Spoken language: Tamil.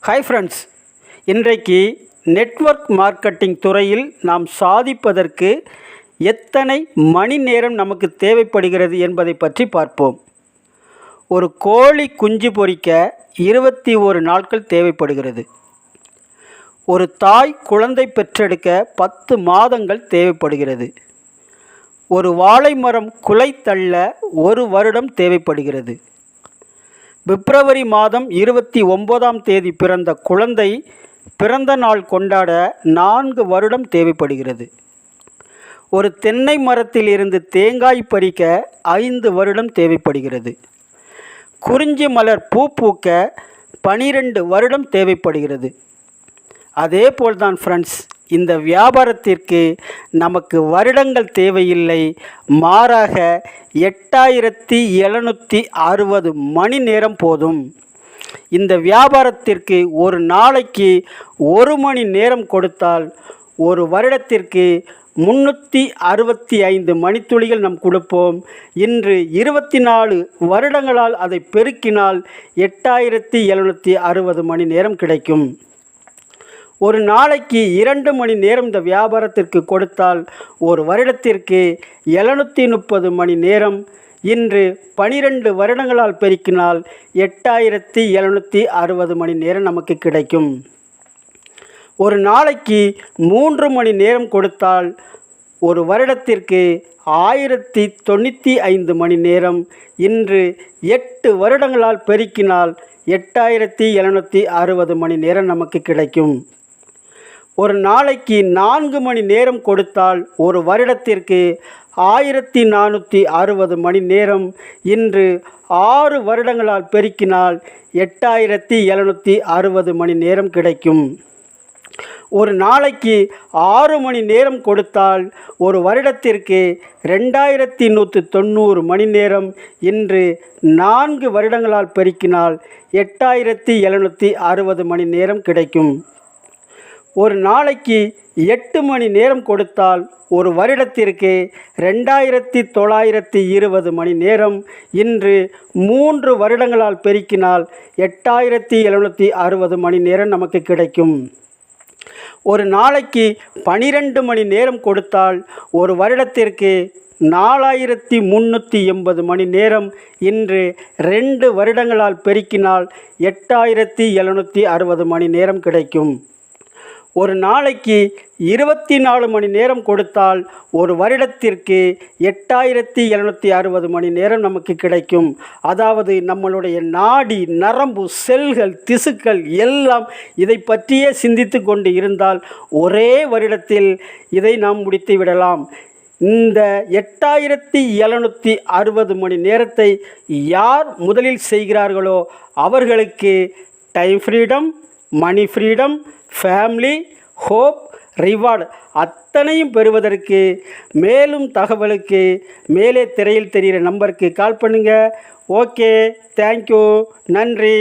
ஹாய் ஃப்ரெண்ட்ஸ், இன்றைக்கு நெட்வொர்க் மார்க்கெட்டிங் துறையில் நாம் சாதிப்பதற்கு எத்தனை மணி நேரம் நமக்கு தேவைப்படுகிறது என்பதை பற்றி பார்ப்போம். ஒரு கோழி குஞ்சு பொரிக்க 21 நாட்கள் தேவைப்படுகிறது. ஒரு தாய் குழந்தை பெற்றெடுக்க 10 மாதங்கள் தேவைப்படுகிறது. ஒரு வாழை மரம் குலை தள்ள 1 வருடம் தேவைப்படுகிறது. பிப்ரவரி மாதம் 29ஆம் தேதி பிறந்த குழந்தை பிறந்த நாள் கொண்டாட 4 வருடம் தேவைப்படுகிறது. ஒரு தென்னை மரத்தில் இருந்து தேங்காய் பறிக்க 5 வருடம் தேவைப்படுகிறது. குறிஞ்சி மலர் பூ பூக்க 12 வருடம் தேவைப்படுகிறது. அதே போல்தான் ஃப்ரெண்ட்ஸ், இந்த வியாபாரத்திற்கு நமக்கு வருடங்கள் தேவையில்லை, மாறாக 8760 மணி நேரம் போதும். இந்த வியாபாரத்திற்கு ஒரு நாளைக்கு 1 மணி நேரம் கொடுத்தால் ஒரு வருடத்திற்கு 365 மணித்துளிகள் நாம் கொடுப்போம். இன்று 24 வருடங்களால் அதை பெருக்கினால் 8760 மணி நேரம் கிடைக்கும். ஒரு நாளைக்கு 2 மணி நேரம் இந்த வியாபாரத்திற்கு கொடுத்தால் ஒரு வருடத்திற்கு 730 மணி நேரம். இன்று 12 வருடங்களால் பெருக்கினால் 8760 மணி நேரம் நமக்கு கிடைக்கும். ஒரு நாளைக்கு 3 மணி நேரம் கொடுத்தால் ஒரு வருடத்திற்கு 1095 மணி நேரம். இன்று 8 வருடங்களால் பெருக்கினால் 8760 மணி நேரம் நமக்கு கிடைக்கும். ஒரு நாளைக்கு 4 மணி நேரம் கொடுத்தால் ஒரு வருடத்திற்கு 1460 மணி நேரம். இன்று 6 வருடங்களால் பெருக்கினால் 8760 மணி நேரம் கிடைக்கும். ஒரு நாளைக்கு 6 மணி நேரம் கொடுத்தால் ஒரு வருடத்திற்கு 2190 மணி நேரம். இன்று 4 வருடங்களால் பெருக்கினால் 8760 மணி நேரம் கிடைக்கும். ஒரு நாளைக்கு 8 மணி நேரம் கொடுத்தால் ஒரு வருடத்திற்கு 2920 மணி நேரம். இன்று 3 வருடங்களால் பெருக்கினால் 8760 மணி நேரம் நமக்கு கிடைக்கும். ஒரு நாளைக்கு 12 மணி நேரம் கொடுத்தால் ஒரு வருடத்திற்கு 4380 மணி நேரம். இன்று 2 வருடங்களால் பெருக்கினால் 8760 மணி நேரம் கிடைக்கும். ஒரு நாளைக்கு 24 மணி நேரம் கொடுத்தால் ஒரு வருடத்திற்கு 8760 மணி நேரம் நமக்கு கிடைக்கும். அதாவது நம்மளுடைய நாடி நரம்பு செல்கள் திசுக்கள் எல்லாம் இதை பற்றியே சிந்தித்து கொண்டு இருந்தால் ஒரே வருடத்தில் இதை நாம் முடித்து விடலாம். இந்த 8760 மணி நேரத்தை யார் முதலில் செய்கிறார்களோ அவர்களுக்கு டைம் ஃப்ரீடம், மணி ஃப்ரீடம், ஃபேமிலி, ஹோப், ரிவார்டு அத்தனையும் பெறுவதற்கு மேலும் தகவலுக்கு மேலே திரையில் தெரிகிற நம்பருக்கு கால் பண்ணுங்கள். ஓகே, தேங்க்யூ, நன்றி.